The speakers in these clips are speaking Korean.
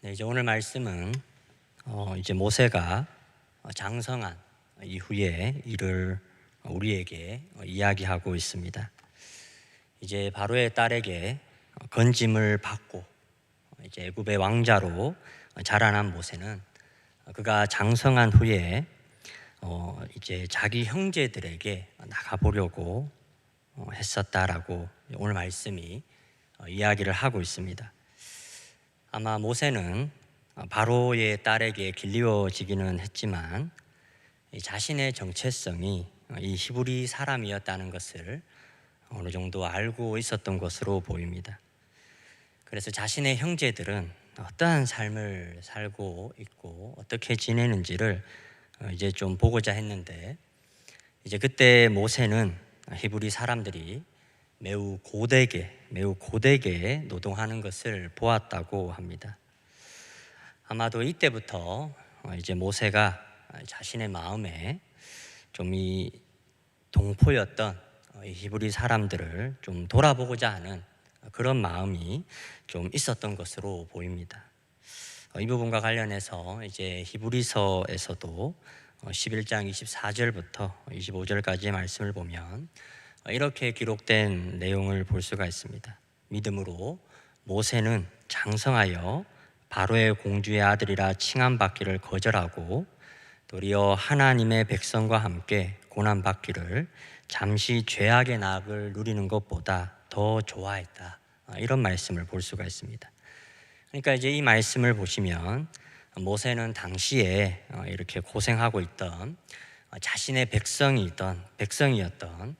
네, 이제 오늘 말씀은 이제 모세가 장성한 이후의 일을 우리에게 이야기하고 있습니다. 이제 바로의 딸에게 건짐을 받고 이제 애굽의 왕자로 자라난 모세는 그가 장성한 후에 이제 자기 형제들에게 나가보려고 했었다라고 오늘 말씀이 이야기를 하고 있습니다. 아마 모세는 바로의 딸에게 길리워지기는 했지만 자신의 정체성이 이 히브리 사람이었다는 것을 어느 정도 알고 있었던 것으로 보입니다. 그래서 자신의 형제들은 어떠한 삶을 살고 있고 어떻게 지내는지를 이제 좀 보고자 했는데, 이제 그때 모세는 히브리 사람들이 매우 고되게 노동하는 것을 보았다고 합니다. 아마도 이때부터 이제 모세가 자신의 마음에 좀 이 동포였던 히브리 사람들을 좀 돌아보고자 하는 그런 마음이 좀 있었던 것으로 보입니다. 이 부분과 관련해서 이제 히브리서에서도 11장 24절부터 25절까지의 말씀을 보면 이렇게 기록된 내용을 볼 수가 있습니다. 믿음으로 모세는 장성하여 바로의 공주의 아들이라 칭함받기를 거절하고 도리어 하나님의 백성과 함께 고난받기를 잠시 죄악의 낙을 누리는 것보다 더 좋아했다, 이런 말씀을 볼 수가 있습니다. 그러니까 이제 이 말씀을 보시면 모세는 당시에 이렇게 고생하고 있던 자신의 백성이었던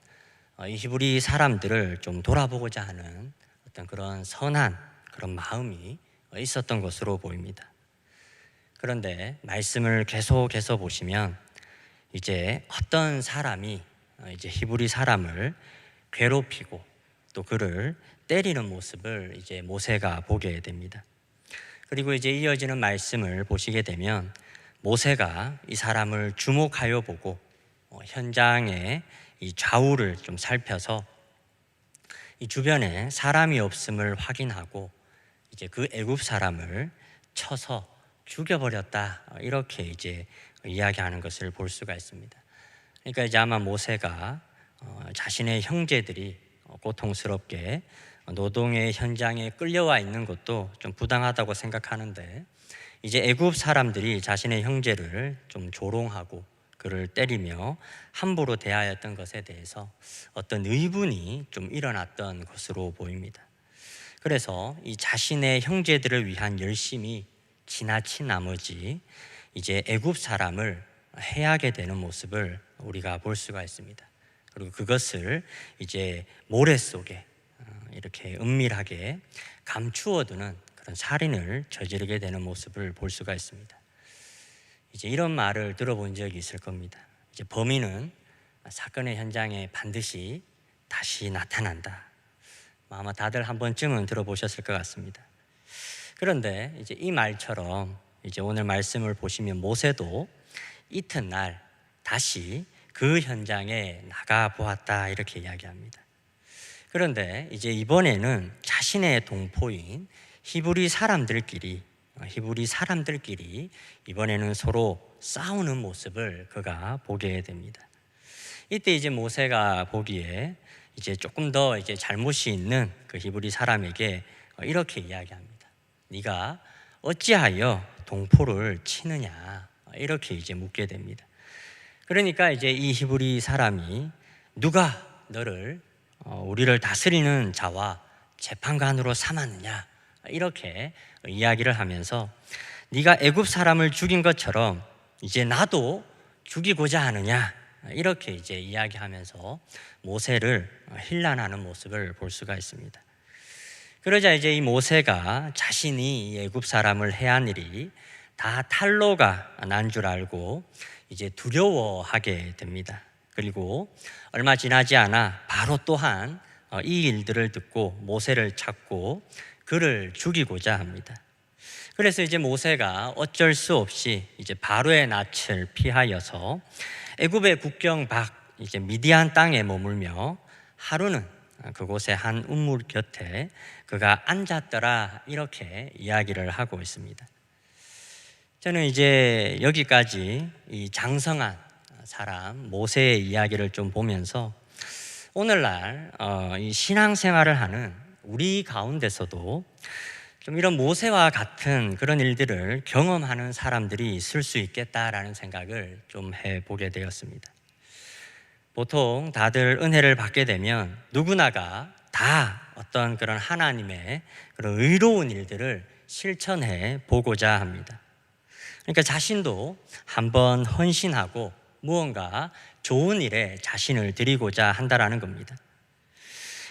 이 히브리 사람들을 좀 돌아보고자 하는 어떤 그런 선한 그런 마음이 있었던 것으로 보입니다. 그런데 말씀을 계속해서 보시면 이제 어떤 사람이 이제 히브리 사람을 괴롭히고 또 그를 때리는 모습을 이제 모세가 보게 됩니다. 그리고 이제 이어지는 말씀을 보시게 되면 모세가 이 사람을 주목하여 보고 현장의 이 좌우를 좀 살펴서 이 주변에 사람이 없음을 확인하고 이제 그 애굽 사람을 쳐서 죽여버렸다, 이렇게 이제 이야기하는 것을 볼 수가 있습니다. 그러니까 이제 아마 모세가 자신의 형제들이 고통스럽게 노동의 현장에 끌려와 있는 것도 좀 부당하다고 생각하는데, 이제 애굽 사람들이 자신의 형제를 좀 조롱하고 그를 때리며 함부로 대하였던 것에 대해서 어떤 의분이 좀 일어났던 것으로 보입니다. 그래서 이 자신의 형제들을 위한 열심이 지나친 나머지 이제 애굽 사람을 해하게 되는 모습을 우리가 볼 수가 있습니다. 그리고 그것을 이제 모래 속에 이렇게 은밀하게 감추어두는 그런 살인을 저지르게 되는 모습을 볼 수가 있습니다. 이제 이런 말을 들어본 적이 있을 겁니다. 이제 범인은 사건의 현장에 반드시 다시 나타난다. 아마 다들 한 번쯤은 들어보셨을 것 같습니다. 그런데 이제 이 말처럼 이제 오늘 말씀을 보시면 모세도 이튿날 다시 그 현장에 나가 보았다, 이렇게 이야기합니다. 그런데 이제 이번에는 자신의 동포인 히브리 사람들끼리 이번에는 서로 싸우는 모습을 그가 보게 됩니다. 이때 이제 모세가 보기에 이제 조금 더 이제 잘못이 있는 그 히브리 사람에게 이렇게 이야기합니다. 네가 어찌하여 동포를 치느냐, 이렇게 이제 묻게 됩니다. 그러니까 이제 이 히브리 사람이 누가 너를 우리를 다스리는 자와 재판관으로 삼았느냐, 이렇게 이야기를 하면서 네가 애굽 사람을 죽인 것처럼 이제 나도 죽이고자 하느냐, 이렇게 이제 이야기하면서 모세를 힐난하는 모습을 볼 수가 있습니다. 그러자 이제 이 모세가 자신이 이 애굽 사람을 해한 일이 다 탈로가 난 줄 알고 이제 두려워하게 됩니다. 그리고 얼마 지나지 않아 바로 또한 이 일들을 듣고 모세를 찾고 그를 죽이고자 합니다. 그래서 이제 모세가 어쩔 수 없이 이제 바로의 낯을 피하여서 애굽의 국경 밖 이제 미디안 땅에 머물며 하루는 그곳의 한 우물 곁에 그가 앉았더라, 이렇게 이야기를 하고 있습니다. 저는 이제 여기까지 이 장성한 사람 모세의 이야기를 좀 보면서 오늘날 이 신앙생활을 하는 우리 가운데서도 좀 이런 모세와 같은 그런 일들을 경험하는 사람들이 있을 수 있겠다라는 생각을 좀 해보게 되었습니다. 보통 다들 은혜를 받게 되면 누구나가 다 어떤 그런 하나님의 그런 의로운 일들을 실천해 보고자 합니다. 그러니까 자신도 한번 헌신하고 무언가 좋은 일에 자신을 드리고자 한다라는 겁니다.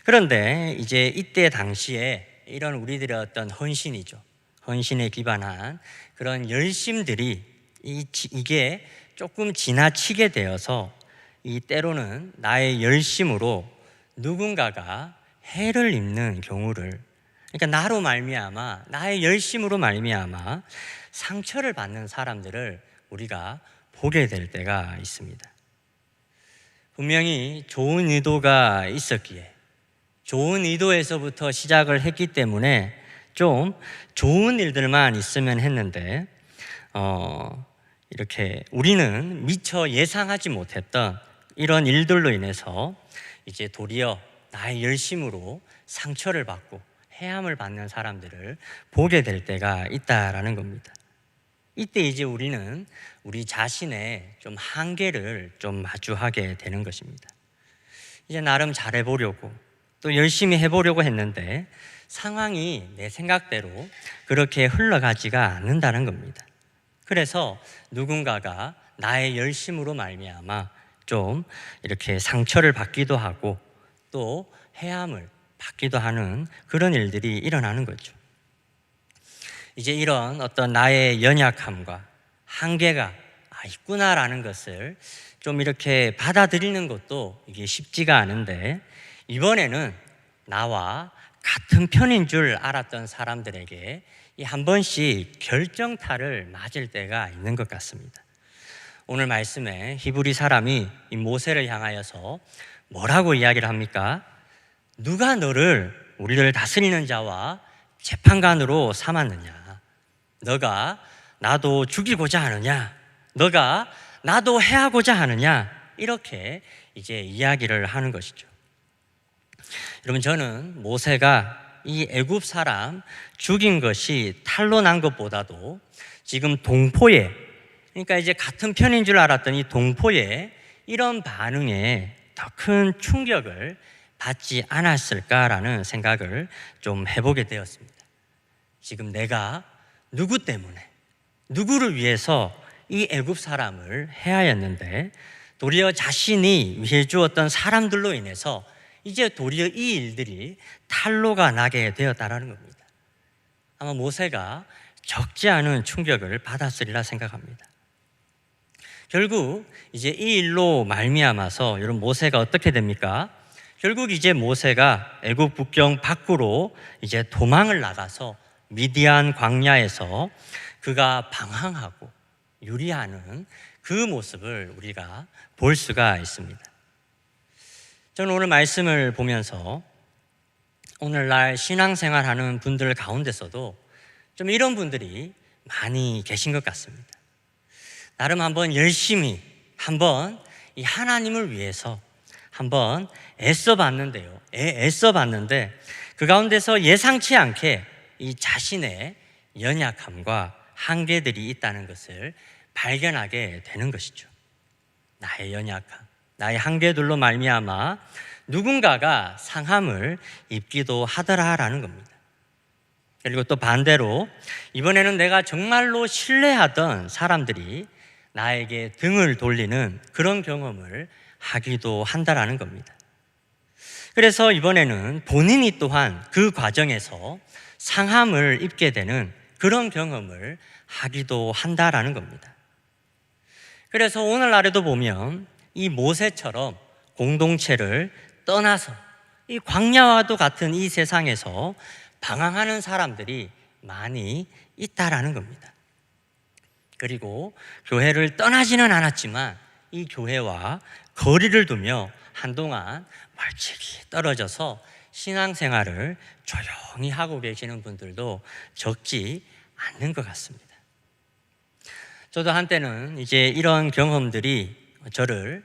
그런데 이제 이때 당시에 이런 우리들의 어떤 헌신이죠. 헌신에 기반한 그런 열심들이 이게 조금 지나치게 되어서 이 때로는 나의 열심으로 누군가가 해를 입는 경우를, 그러니까 나로 말미암아, 나의 열심으로 말미암아 상처를 받는 사람들을 우리가 보게 될 때가 있습니다. 분명히 좋은 의도가 있었기에, 좋은 의도에서부터 시작을 했기 때문에 좀 좋은 일들만 있으면 했는데 이렇게 우리는 미처 예상하지 못했던 이런 일들로 인해서 이제 도리어 나의 열심으로 상처를 받고 해함을 받는 사람들을 보게 될 때가 있다라는 겁니다. 이때 이제 우리는 우리 자신의 좀 한계를 좀 마주하게 되는 것입니다. 이제 나름 잘해보려고 또 열심히 해보려고 했는데 상황이 내 생각대로 그렇게 흘러가지가 않는다는 겁니다. 그래서 누군가가 나의 열심으로 말미암아 좀 이렇게 상처를 받기도 하고 또 해함을 받기도 하는 그런 일들이 일어나는 거죠. 이제 이런 어떤 나의 연약함과 한계가 있구나라는 것을 좀 이렇게 받아들이는 것도 이게 쉽지가 않은데, 이번에는 나와 같은 편인 줄 알았던 사람들에게 이 한 번씩 결정타를 맞을 때가 있는 것 같습니다. 오늘 말씀에 히브리 사람이 이 모세를 향하여서 뭐라고 이야기를 합니까? 누가 너를 우리를 다스리는 자와 재판관으로 삼았느냐? 너가 나도 죽이고자 하느냐? 너가 나도 해하고자 하느냐? 이렇게 이제 이야기를 하는 것이죠. 여러분, 저는 모세가 이 애굽 사람 죽인 것이 탈로 난 것보다도 지금 동포에, 그러니까 이제 같은 편인 줄 알았던 이 동포의 이런 반응에 더 큰 충격을 받지 않았을까라는 생각을 좀 해보게 되었습니다. 지금 내가 누구 때문에, 누구를 위해서 이 애굽 사람을 해하였는데 도리어 자신이 위해 주었던 사람들로 인해서 이제 도리어 이 일들이 탈로가 나게 되었다라는 겁니다. 아마 모세가 적지 않은 충격을 받았으리라 생각합니다. 결국 이제 이 일로 말미암아서 여러분 모세가 어떻게 됩니까? 결국 이제 모세가 애굽 국경 밖으로 이제 도망을 나가서 미디안 광야에서 그가 방황하고 유리하는 그 모습을 우리가 볼 수가 있습니다. 저는 오늘 말씀을 보면서 오늘날 신앙생활하는 분들 가운데서도 좀 이런 분들이 많이 계신 것 같습니다. 나름 한번 열심히 한번 이 하나님을 위해서 한번 애써봤는데요. 애써봤는데 그 가운데서 예상치 않게 이 자신의 연약함과 한계들이 있다는 것을 발견하게 되는 것이죠. 나의 연약함, 나의 한계들로 말미암아 누군가가 상함을 입기도 하더라라는 겁니다. 그리고 또 반대로 이번에는 내가 정말로 신뢰하던 사람들이 나에게 등을 돌리는 그런 경험을 하기도 한다라는 겁니다. 그래서 이번에는 본인이 또한 그 과정에서 상함을 입게 되는 그런 경험을 하기도 한다라는 겁니다. 그래서 오늘날에도 보면 이 모세처럼 공동체를 떠나서 이 광야와도 같은 이 세상에서 방황하는 사람들이 많이 있다라는 겁니다. 그리고 교회를 떠나지는 않았지만 이 교회와 거리를 두며 한동안 멀찍이 떨어져서 신앙생활을 조용히 하고 계시는 분들도 적지 않는 것 같습니다. 저도 한때는 이제 이런 경험들이 저를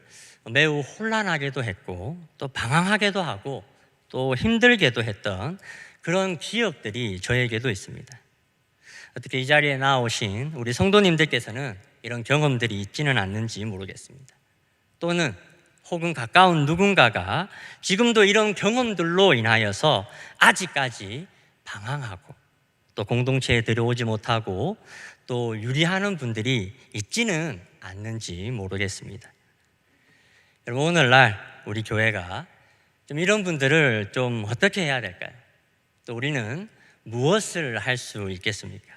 매우 혼란하게도 했고 또 방황하게도 하고 또 힘들게도 했던 그런 기억들이 저에게도 있습니다. 어떻게 이 자리에 나오신 우리 성도님들께서는 이런 경험들이 있지는 않는지 모르겠습니다. 또는 혹은 가까운 누군가가 지금도 이런 경험들로 인하여서 아직까지 방황하고 또 공동체에 들어오지 못하고 또 유리하는 분들이 있지는 않는지 모르겠습니다. 여러분, 오늘날 우리 교회가 좀 이런 분들을 좀 어떻게 해야 될까요? 또 우리는 무엇을 할 수 있겠습니까?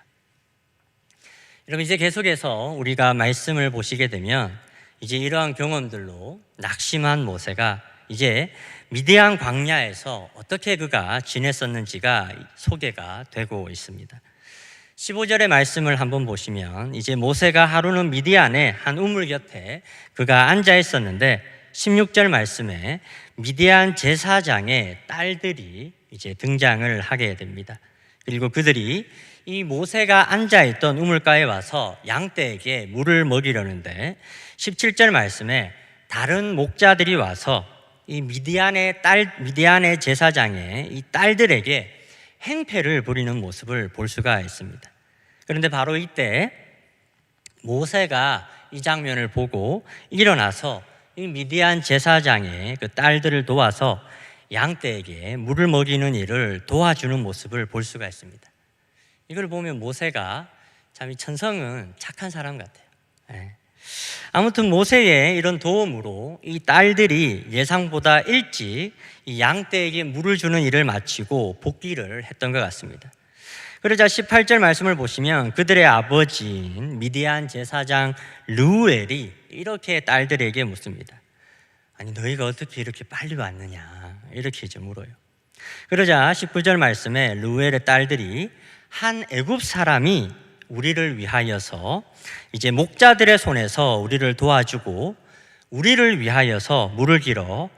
여러분, 이제 계속해서 우리가 말씀을 보시게 되면 이제 이러한 경험들로 낙심한 모세가 이제 미디안 광야에서 어떻게 그가 지냈었는지가 소개가 되고 있습니다. 15절의 말씀을 한번 보시면 이제 모세가 하루는 미디안의 한 우물 곁에 그가 앉아 있었는데 16절 말씀에 미디안 제사장의 딸들이 이제 등장을 하게 됩니다. 그리고 그들이 이 모세가 앉아있던 우물가에 와서 양떼에게 물을 먹이려는데 17절 말씀에 다른 목자들이 와서 이 미디안의 제사장의 이 딸들에게 행패를 부리는 모습을 볼 수가 있습니다. 그런데 바로 이때 모세가 이 장면을 보고 일어나서 이 미디안 제사장의 그 딸들을 도와서 양떼에게 물을 먹이는 일을 도와주는 모습을 볼 수가 있습니다. 이걸 보면 모세가 참 이 천성은 착한 사람 같아요. 아무튼 모세의 이런 도움으로 이 딸들이 예상보다 일찍 이 양떼에게 물을 주는 일을 마치고 복귀를 했던 것 같습니다. 그러자 18절 말씀을 보시면 그들의 아버지인 미디안 제사장 르우엘이 이렇게 딸들에게 묻습니다. 아니, 너희가 어떻게 이렇게 빨리 왔느냐, 이렇게 이제 물어요. 그러자 19절 말씀에 르우엘의 딸들이 한 애굽 사람이 우리를 위하여서 이제 목자들의 손에서 우리를 도와주고 우리를 위하여서 물을 길어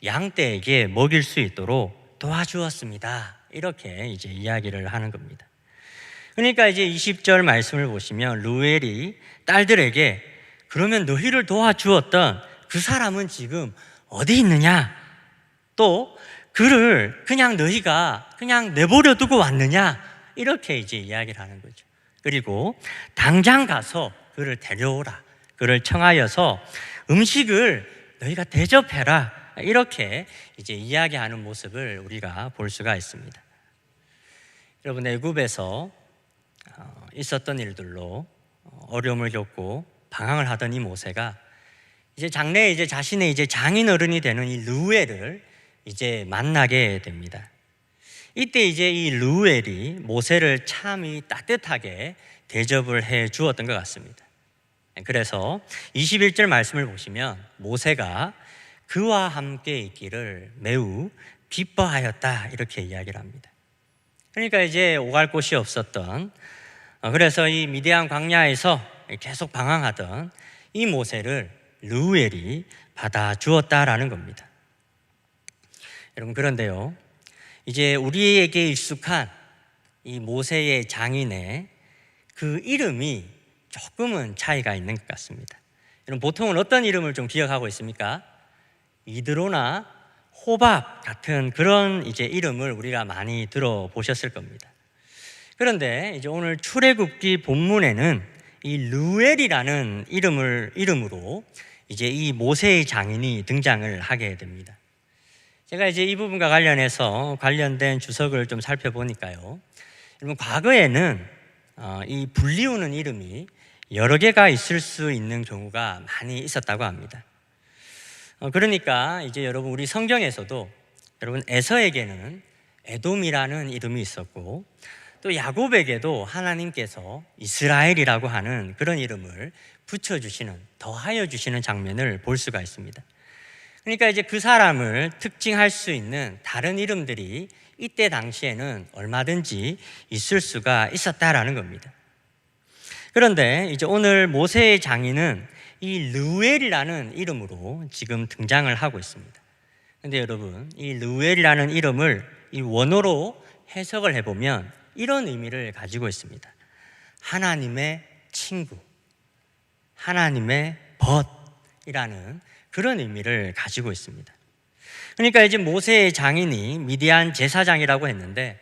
양떼에게 먹일 수 있도록 도와주었습니다. 이렇게 이제 이야기를 하는 겁니다. 그러니까 이제 20절 말씀을 보시면 르우엘이 딸들에게 그러면 너희를 도와주었던 그 사람은 지금 어디 있느냐? 또 그를 그냥 너희가 그냥 내버려 두고 왔느냐? 이렇게 이제 이야기를 하는 거죠. 그리고 당장 가서 그를 데려오라. 그를 청하여서 음식을 너희가 대접해라. 이렇게 이제 이야기하는 모습을 우리가 볼 수가 있습니다. 여러분, 애굽에서 있었던 일들로 어려움을 겪고 방황을 하던 이 모세가 이제 장래에 이제 자신의 이제 장인어른이 되는 이 르우엘을 이제 만나게 됩니다. 이때 이제 이 르우엘이 모세를 참이 따뜻하게 대접을 해 주었던 것 같습니다. 그래서 21절 말씀을 보시면 모세가 그와 함께 있기를 매우 기뻐하였다 이렇게 이야기를 합니다. 그러니까 이제 오갈 곳이 없었던 그래서 이 미디안 광야에서 계속 방황하던 이 모세를 르우엘이 받아주었다라는 겁니다. 여러분, 그런데요, 이제 우리에게 익숙한 이 모세의 장인의 그 이름이 조금은 차이가 있는 것 같습니다. 여러분, 보통은 어떤 이름을 좀 기억하고 있습니까? 이드로나 호밥 같은 그런 이제 이름을 우리가 많이 들어보셨을 겁니다. 그런데 이제 오늘 출애굽기 본문에는 이 르우엘이라는 이름으로 이제 이 모세의 장인이 등장을 하게 됩니다. 제가 이제 이 부분과 관련해서 관련된 주석을 좀 살펴보니까요, 여러분, 과거에는 이 불리우는 이름이 여러 개가 있을 수 있는 경우가 많이 있었다고 합니다. 그러니까 이제 여러분, 우리 성경에서도 여러분 에서에게는 에돔이라는 이름이 있었고 또 야곱에게도 하나님께서 이스라엘이라고 하는 그런 이름을 붙여주시는, 더하여 주시는 장면을 볼 수가 있습니다. 그러니까 이제 그 사람을 특징할 수 있는 다른 이름들이 이때 당시에는 얼마든지 있을 수가 있었다라는 겁니다. 그런데 이제 오늘 모세의 장인은 이 르우엘이라는 이름으로 지금 등장을 하고 있습니다. 그런데 여러분, 이 르우엘이라는 이름을 이 원어로 해석을 해보면 이런 의미를 가지고 있습니다. 하나님의 친구, 하나님의 벗이라는 그런 의미를 가지고 있습니다. 그러니까 이제 모세의 장인이 미디안 제사장이라고 했는데,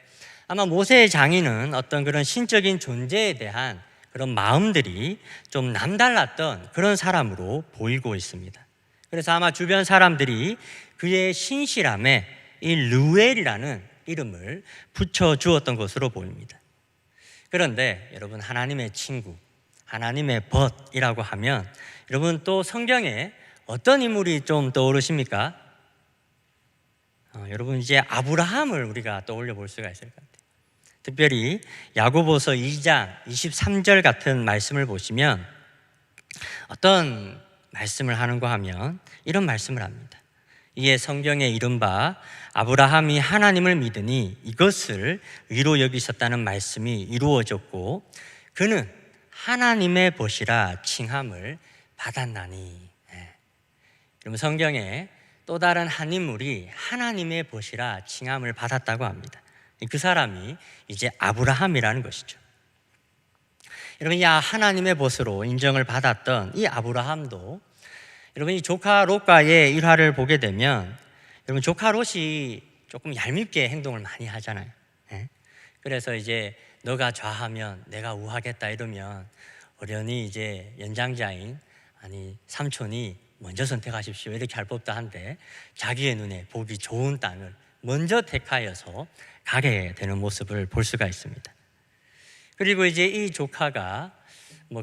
아마 모세의 장인은 어떤 그런 신적인 존재에 대한 그런 마음들이 좀 남달랐던 그런 사람으로 보이고 있습니다. 그래서 아마 주변 사람들이 그의 신실함에 이 르우엘이라는 이름을 붙여 주었던 것으로 보입니다. 그런데 여러분, 하나님의 친구, 하나님의 벗이라고 하면 여러분 또 성경에 어떤 인물이 좀 떠오르십니까? 여러분, 이제 아브라함을 우리가 떠올려 볼 수가 있을 것 같아요. 특별히 야고보서 2장 23절 같은 말씀을 보시면 어떤 말씀을 하는가 하면 이런 말씀을 합니다. 이에 성경에 이른바 아브라함이 하나님을 믿으니 이것을 의로 여기셨다는 말씀이 이루어졌고 그는 하나님의 벗이라 칭함을 받았나니. 그럼 성경에 또 다른 한 인물이 하나님의 벗이라 칭함을 받았다고 합니다. 그 사람이 이제 아브라함이라는 것이죠. 여러분, 이 하나님의 벗으로 인정을 받았던 이 아브라함도 여러분, 이 조카 롯과의 일화를 보게 되면 여러분, 조카 롯이 조금 얄밉게 행동을 많이 하잖아요. 그래서 이제 너가 좌하면 내가 우하겠다 이러면 어련히 이제 연장자인 삼촌이 먼저 선택하십시오 이렇게 할 법도 한데 자기의 눈에 보기 좋은 땅을 먼저 택하여서 가게 되는 모습을 볼 수가 있습니다. 그리고 이제 이 조카가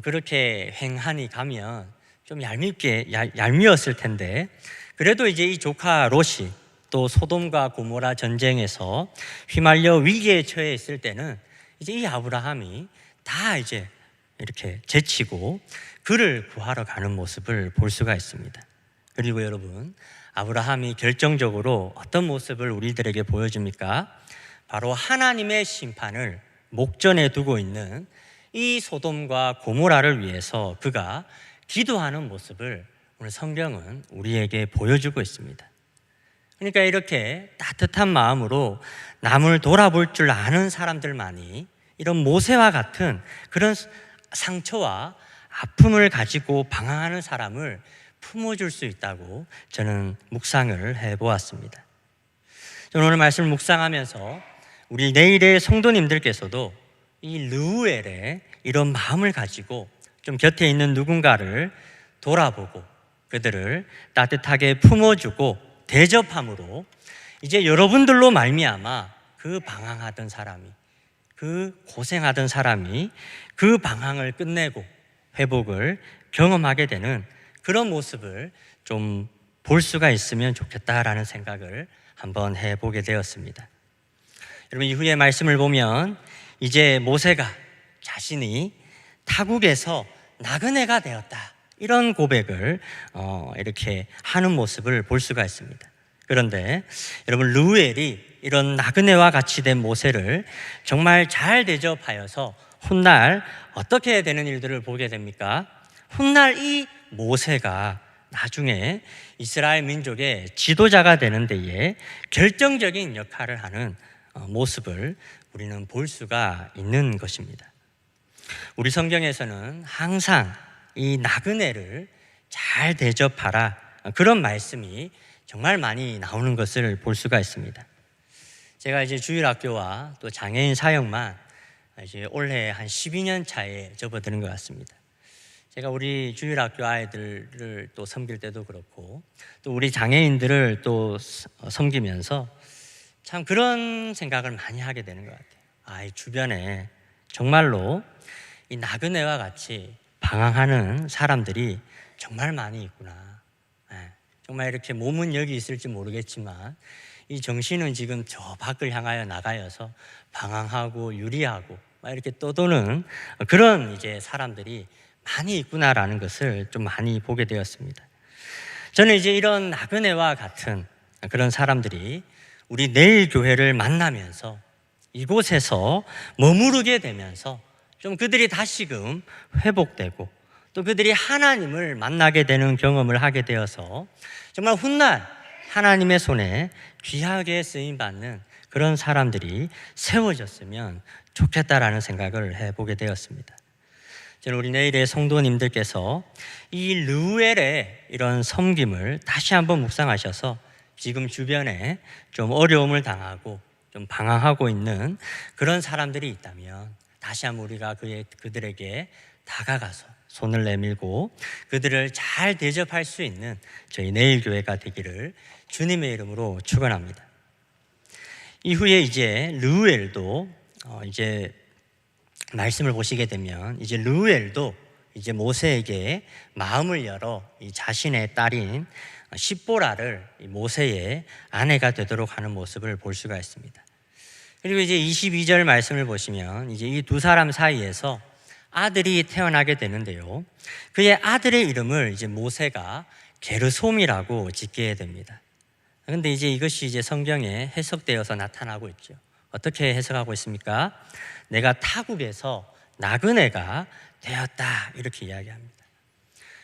그렇게 횡하니 가면 좀 얄미웠을 텐데 그래도 이제 이 조카 롯이 또 소돔과 고모라 전쟁에서 휘말려 위기에 처해 있을 때는 이제 이 아브라함이 다 이제 이렇게 제치고 그를 구하러 가는 모습을 볼 수가 있습니다. 그리고 여러분, 아브라함이 결정적으로 어떤 모습을 우리들에게 보여줍니까? 바로 하나님의 심판을 목전에 두고 있는 이 소돔과 고모라를 위해서 그가 기도하는 모습을 오늘 성경은 우리에게 보여주고 있습니다. 그러니까 이렇게 따뜻한 마음으로 남을 돌아볼 줄 아는 사람들만이 이런 모세와 같은 그런 상처와 아픔을 가지고 방황하는 사람을 품어줄 수 있다고 저는 묵상을 해보았습니다. 저는 오늘 말씀을 묵상하면서 우리 내일의 성도님들께서도 이 르우엘의 이런 마음을 가지고 좀 곁에 있는 누군가를 돌아보고 그들을 따뜻하게 품어주고 대접함으로 이제 여러분들로 말미암아 그 방황하던 사람이, 그 고생하던 사람이 그 방황을 끝내고 회복을 경험하게 되는 그런 모습을 좀 볼 수가 있으면 좋겠다라는 생각을 한번 해보게 되었습니다. 여러분, 이후의 말씀을 보면 이제 모세가 자신이 타국에서 나그네가 되었다 이런 고백을 이렇게 하는 모습을 볼 수가 있습니다. 그런데 여러분, 르우엘이 이런 나그네와 같이 된 모세를 정말 잘 대접하여서 훗날 어떻게 되는 일들을 보게 됩니까? 훗날 이 모세가 나중에 이스라엘 민족의 지도자가 되는 데에 결정적인 역할을 하는 모습을 우리는 볼 수가 있는 것입니다. 우리 성경에서는 항상 이 나그네를 잘 대접하라 그런 말씀이 정말 많이 나오는 것을 볼 수가 있습니다. 제가 이제 주일학교와 또 장애인 사역만 이제 올해 한 12년 차에 접어드는 것 같습니다. 제가 우리 주일학교 아이들을 또 섬길 때도 그렇고 또 우리 장애인들을 또 섬기면서 참 그런 생각을 많이 하게 되는 것 같아요. 이 주변에 정말로 이 나그네와 같이 방황하는 사람들이 정말 많이 있구나. 정말 이렇게 몸은 여기 있을지 모르겠지만 이 정신은 지금 저 밖을 향하여 나가여서 방황하고 유리하고 이렇게 떠도는 그런 이제 사람들이 많이 있구나라는 것을 좀 많이 보게 되었습니다. 저는 이제 이런 나그네와 같은 그런 사람들이 우리 내일 교회를 만나면서 이곳에서 머무르게 되면서 좀 그들이 다시금 회복되고 또 그들이 하나님을 만나게 되는 경험을 하게 되어서 정말 훗날 하나님의 손에 귀하게 쓰임받는 그런 사람들이 세워졌으면 좋겠다라는 생각을 해보게 되었습니다. 저는 우리 내일의 성도님들께서 이 르우엘의 이런 섬김을 다시 한번 묵상하셔서 지금 주변에 좀 어려움을 당하고 좀 방황하고 있는 그런 사람들이 있다면 다시 한번 우리가 그들에게 다가가서 손을 내밀고 그들을 잘 대접할 수 있는 저희 내일교회가 되기를 주님의 이름으로 축원합니다. 이후에 이제 르우엘도 이제 말씀을 보시게 되면 이제 르우엘도 이제 모세에게 마음을 열어 이 자신의 딸인 십보라를 모세의 아내가 되도록 하는 모습을 볼 수가 있습니다. 그리고 이제 22절 말씀을 보시면 이제 이 두 사람 사이에서 아들이 태어나게 되는데요. 그의 아들의 이름을 이제 모세가 게르솜이라고 짓게 됩니다. 그런데 이제 이것이 이제 성경에 해석되어서 나타나고 있죠. 어떻게 해석하고 있습니까? 내가 타국에서 나그네가 되었다, 이렇게 이야기합니다.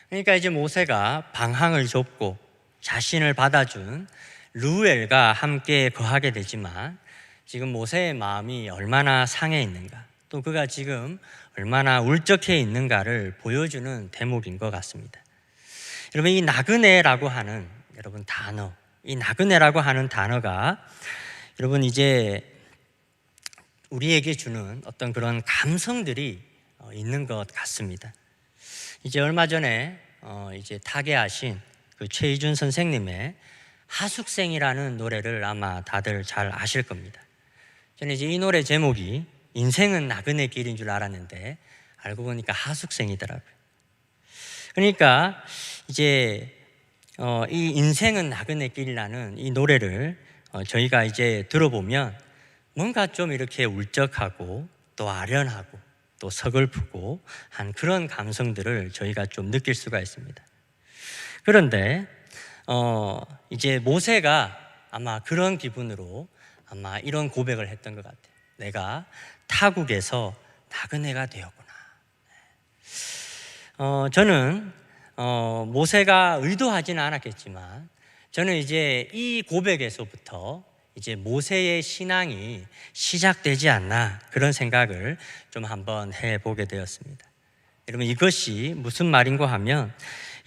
그러니까 이제 모세가 방황을 좁고 자신을 받아준 르우엘과 함께 거하게 되지만 지금 모세의 마음이 얼마나 상해 있는가, 또 그가 지금 얼마나 울적해 있는가를 보여주는 대목인 것 같습니다. 여러분, 이 나그네라고 하는 단어, 이 나그네라고 하는 단어가 여러분 이제 우리에게 주는 어떤 그런 감성들이 있는 것 같습니다. 이제 얼마 전에 이제 타계하신 그 최희준 선생님의 하숙생이라는 노래를 아마 다들 잘 아실 겁니다. 저는 이제 이 노래 제목이 인생은 나그네 길인 줄 알았는데 알고 보니까 하숙생이더라고요. 그러니까 이제 이 인생은 나그네 길이라는 이 노래를 저희가 이제 들어보면 뭔가 좀 이렇게 울적하고 또 아련하고 또 서글프고 한 그런 감성들을 저희가 좀 느낄 수가 있습니다. 그런데 이제 모세가 아마 그런 기분으로 아마 이런 고백을 했던 것 같아요. 내가 타국에서 나그네가 되었구나. 저는 모세가 의도하지는 않았겠지만 저는 이제 이 고백에서부터 이제 모세의 신앙이 시작되지 않나, 그런 생각을 좀 한번 해보게 되었습니다. 여러분, 이것이 무슨 말인고 하면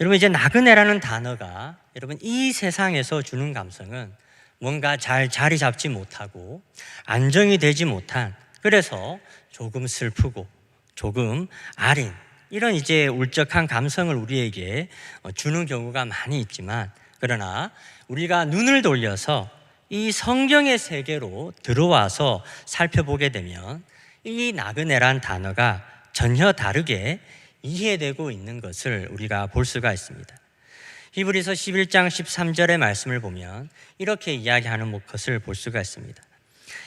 여러분 이제 나그네라는 단어가 여러분 이 세상에서 주는 감성은 뭔가 잘 자리 잡지 못하고 안정이 되지 못한, 그래서 조금 슬프고 조금 아린 이런 이제 울적한 감성을 우리에게 주는 경우가 많이 있지만, 그러나 우리가 눈을 돌려서 이 성경의 세계로 들어와서 살펴보게 되면 이 나그네란 단어가 전혀 다르게 이해되고 있는 것을 우리가 볼 수가 있습니다. 히브리서 11장 13절의 말씀을 보면 이렇게 이야기하는 것을 볼 수가 있습니다.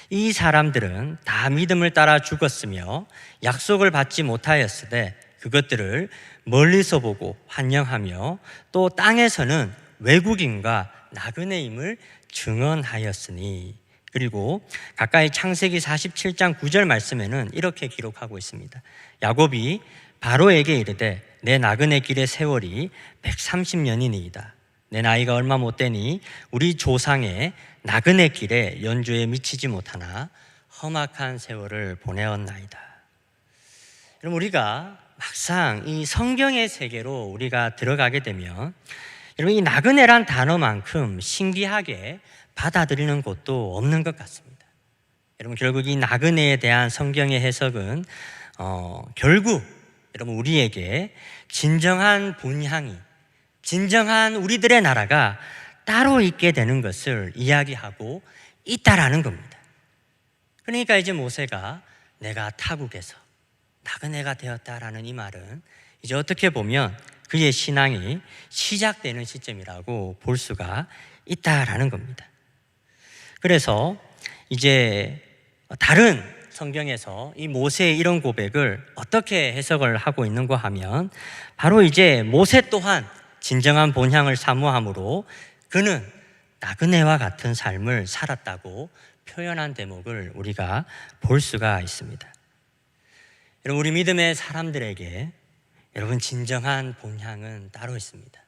이 사람들은 다 믿음을 따라 죽었으며 약속을 받지 못하였으되 그것들을 멀리서 보고 환영하며 또 땅에서는 외국인과 나그네임을 증언하였으니. 그리고 가까이 창세기 47장 9절 말씀에는 이렇게 기록하고 있습니다. 야곱이 바로에게 이르되 내 나그네 길의 세월이 130년이니이다. 내 나이가 얼마 못 되니 우리 조상의 나그네 길에 연주에 미치지 못하나 험악한 세월을 보내었나이다. 여러분, 우리가 막상 이 성경의 세계로 우리가 들어가게 되면 여러분 이 나그네란 단어만큼 신기하게 받아들이는 곳도 없는 것 같습니다. 여러분, 결국 이 나그네에 대한 성경의 해석은 결국 여러분 우리에게 진정한 본향이, 진정한 우리들의 나라가 따로 있게 되는 것을 이야기하고 있다라는 겁니다. 그러니까 이제 모세가 내가 타국에서 나그네가 되었다라는 이 말은 이제 어떻게 보면 그의 신앙이 시작되는 시점이라고 볼 수가 있다라는 겁니다. 그래서 이제 다른 성경에서 이 모세의 이런 고백을 어떻게 해석을 하고 있는가 하면 바로 이제 모세 또한 진정한 본향을 사모함으로 그는 나그네와 같은 삶을 살았다고 표현한 대목을 우리가 볼 수가 있습니다. 여러분, 우리 믿음의 사람들에게 여러분 진정한 본향은 따로 있습니다.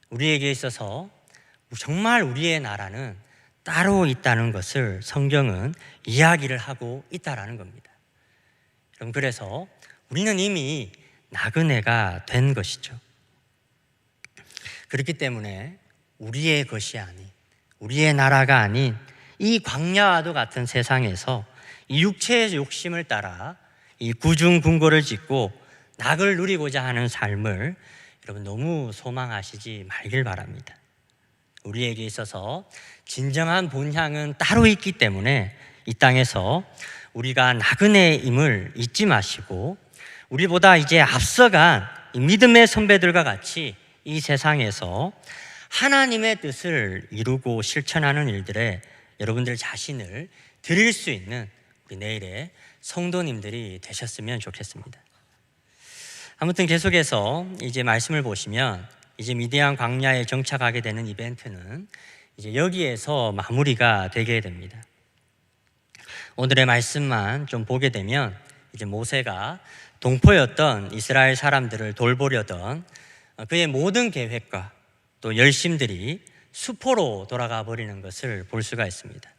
우리에게 있어서 정말 우리의 나라는 따로 있다는 것을 성경은 이야기를 하고 있다라는 겁니다. 여러분, 그래서 우리는 이미 나그네가 된 것이죠. 그렇기 때문에 우리의 것이 아닌, 우리의 나라가 아닌 이 광야와도 같은 세상에서 이 육체의 욕심을 따라 이 구중궁궐을 짓고 낙을 누리고자 하는 삶을 여러분 너무 소망하시지 말길 바랍니다. 우리에게 있어서 진정한 본향은 따로 있기 때문에 이 땅에서 우리가 나그네임을 잊지 마시고 우리보다 이제 앞서간 이 믿음의 선배들과 같이 이 세상에서 하나님의 뜻을 이루고 실천하는 일들에 여러분들 자신을 드릴 수 있는 우리 내일의 성도님들이 되셨으면 좋겠습니다. 아무튼 계속해서 이제 말씀을 보시면 이제 미디안 광야에 정착하게 되는 이벤트는 이제 여기에서 마무리가 되게 됩니다. 오늘의 말씀만 좀 보게 되면 이제 모세가 동포였던 이스라엘 사람들을 돌보려던 그의 모든 계획과 또 열심들이 수포로 돌아가 버리는 것을 볼 수가 있습니다.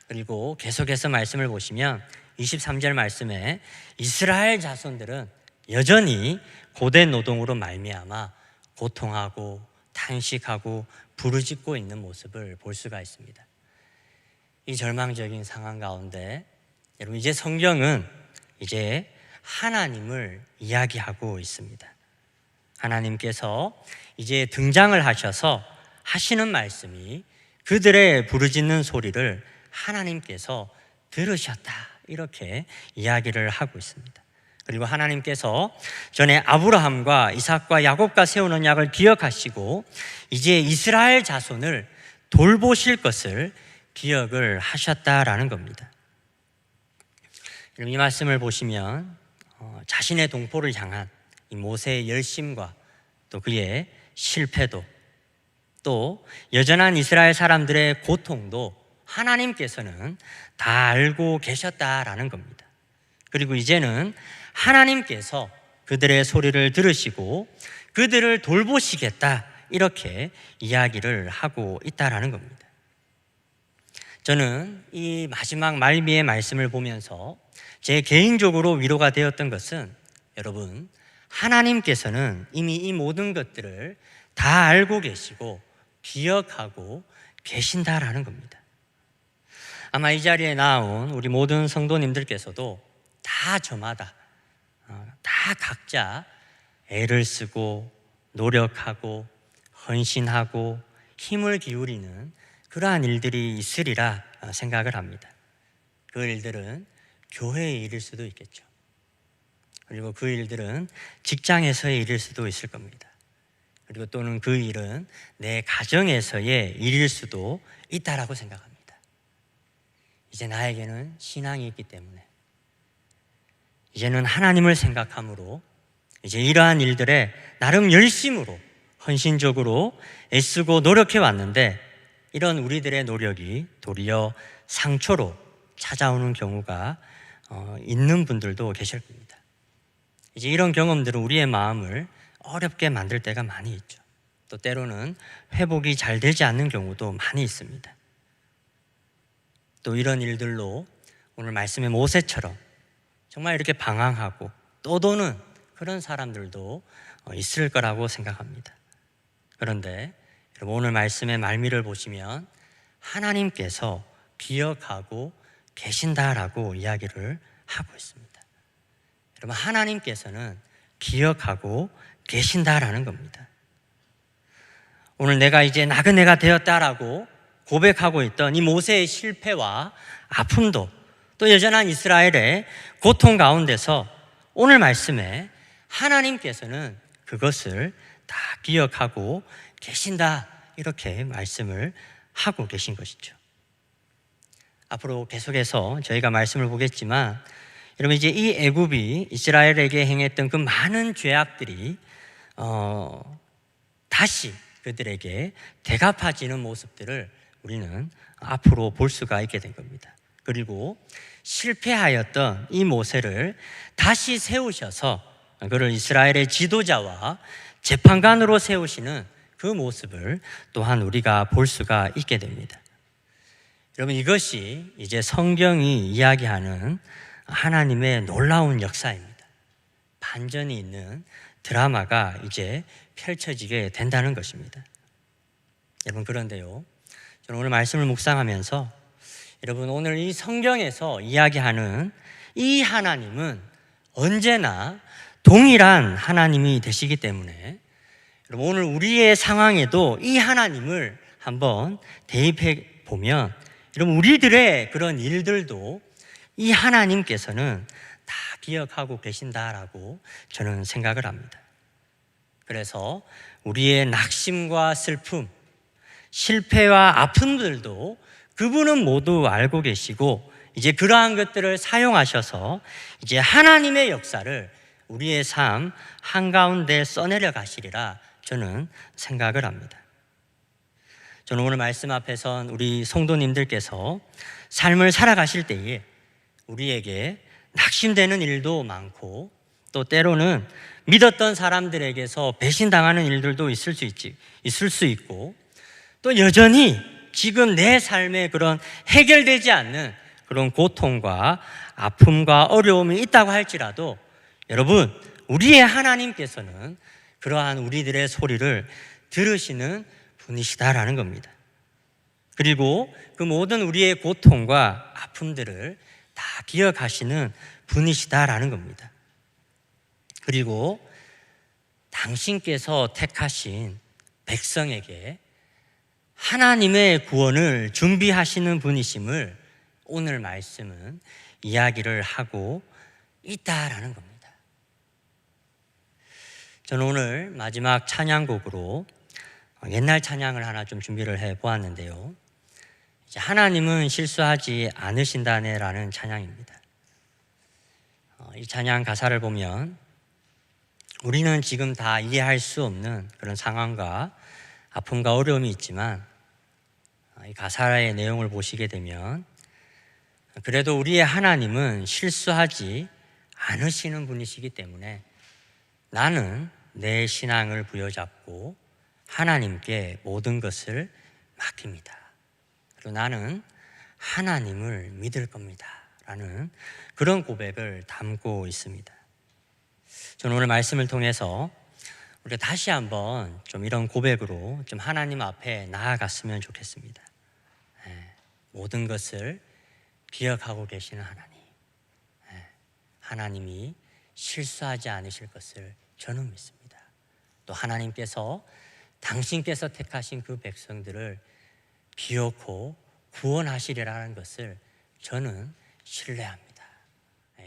그리고 계속해서 말씀을 보시면 23절 말씀에 이스라엘 자손들은 여전히 고된 노동으로 말미암아 고통하고 탄식하고 부르짖고 있는 모습을 볼 수가 있습니다. 이 절망적인 상황 가운데 여러분 이제 성경은 이제 하나님을 이야기하고 있습니다. 하나님께서 이제 등장을 하셔서 하시는 말씀이 그들의 부르짖는 소리를 하나님께서 들으셨다, 이렇게 이야기를 하고 있습니다. 그리고 하나님께서 전에 아브라함과 이삭과 야곱과 세운 언약을 기억하시고 이제 이스라엘 자손을 돌보실 것을 기억을 하셨다라는 겁니다. 이 말씀을 보시면 자신의 동포를 향한 이 모세의 열심과 또 그의 실패도 또 여전한 이스라엘 사람들의 고통도 하나님께서는 다 알고 계셨다라는 겁니다. 그리고 이제는 하나님께서 그들의 소리를 들으시고 그들을 돌보시겠다, 이렇게 이야기를 하고 있다라는 겁니다. 저는 이 마지막 말미의 말씀을 보면서 제 개인적으로 위로가 되었던 것은 여러분, 하나님께서는 이미 이 모든 것들을 다 알고 계시고 기억하고 계신다라는 겁니다. 아마 이 자리에 나온 우리 모든 성도님들께서도 다 저마다 다 각자 애를 쓰고 노력하고 헌신하고 힘을 기울이는 그러한 일들이 있으리라 생각을 합니다. 그 일들은 교회의 일일 수도 있겠죠. 그리고 그 일들은 직장에서의 일일 수도 있을 겁니다. 그리고 또는 그 일은 내 가정에서의 일일 수도 있다라고 생각합니다. 이제 나에게는 신앙이 있기 때문에 이제는 하나님을 생각함으로 이제 이러한 일들에 나름 열심으로 헌신적으로 애쓰고 노력해 왔는데 이런 우리들의 노력이 도리어 상처로 찾아오는 경우가 있는 분들도 계실 겁니다. 이제 이런 경험들은 우리의 마음을 어렵게 만들 때가 많이 있죠. 또 때로는 회복이 잘 되지 않는 경우도 많이 있습니다. 또 이런 일들로 오늘 말씀의 모세처럼 정말 이렇게 방황하고 떠도는 그런 사람들도 있을 거라고 생각합니다. 그런데 여러분, 오늘 말씀의 말미를 보시면 하나님께서 기억하고 계신다라고 이야기를 하고 있습니다. 여러분, 하나님께서는 기억하고 계신다라는 겁니다. 오늘 내가 이제 나그네가 되었다라고 고백하고 있던 이 모세의 실패와 아픔도 또 여전한 이스라엘의 고통 가운데서 오늘 말씀에 하나님께서는 그것을 다 기억하고 계신다, 이렇게 말씀을 하고 계신 것이죠. 앞으로 계속해서 저희가 말씀을 보겠지만 여러분, 이제 이 애굽이 이스라엘에게 행했던 그 많은 죄악들이 다시 그들에게 대갚아지는 모습들을 우리는 앞으로 볼 수가 있게 된 겁니다. 그리고 실패하였던 이 모세를 다시 세우셔서 그를 이스라엘의 지도자와 재판관으로 세우시는 그 모습을 또한 우리가 볼 수가 있게 됩니다. 여러분, 이것이 이제 성경이 이야기하는 하나님의 놀라운 역사입니다. 반전이 있는 드라마가 이제 펼쳐지게 된다는 것입니다. 여러분, 그런데요, 저는 오늘 말씀을 묵상하면서 여러분, 오늘 이 성경에서 이야기하는 이 하나님은 언제나 동일한 하나님이 되시기 때문에 여러분, 오늘 우리의 상황에도 이 하나님을 한번 대입해 보면 여러분, 우리들의 그런 일들도 이 하나님께서는 다 기억하고 계신다라고 저는 생각을 합니다. 그래서 우리의 낙심과 슬픔, 실패와 아픔들도 그분은 모두 알고 계시고 이제 그러한 것들을 사용하셔서 이제 하나님의 역사를 우리의 삶 한가운데 써내려 가시리라 저는 생각을 합니다. 저는 오늘 말씀 앞에선 우리 성도님들께서 삶을 살아가실 때에 우리에게 낙심되는 일도 많고 또 때로는 믿었던 사람들에게서 배신당하는 일들도 있을 수 있고 또 여전히 지금 내 삶에 그런 해결되지 않는 그런 고통과 아픔과 어려움이 있다고 할지라도 여러분, 우리의 하나님께서는 그러한 우리들의 소리를 들으시는 분이시다라는 겁니다. 그리고 그 모든 우리의 고통과 아픔들을 다 기억하시는 분이시다라는 겁니다. 그리고 당신께서 택하신 백성에게 하나님의 구원을 준비하시는 분이심을 오늘 말씀은 이야기를 하고 있다라는 겁니다. 저는 오늘 마지막 찬양곡으로 옛날 찬양을 하나 좀 준비를 해 보았는데요. 이제 하나님은 실수하지 않으신다네라는 찬양입니다. 이 찬양 가사를 보면 우리는 지금 다 이해할 수 없는 그런 상황과 아픔과 어려움이 있지만 이 가사의 내용을 보시게 되면 그래도 우리의 하나님은 실수하지 않으시는 분이시기 때문에 나는 내 신앙을 부여잡고 하나님께 모든 것을 맡깁니다. 그리고 나는 하나님을 믿을 겁니다. 라는 그런 고백을 담고 있습니다. 저는 오늘 말씀을 통해서 우리가 다시 한번 좀 이런 고백으로 좀 하나님 앞에 나아갔으면 좋겠습니다. 모든 것을 기억하고 계시는 하나님, 하나님이 실수하지 않으실 것을 저는 믿습니다. 또 하나님께서 당신께서 택하신 그 백성들을 비옥고 구원하시리라는 것을 저는 신뢰합니다.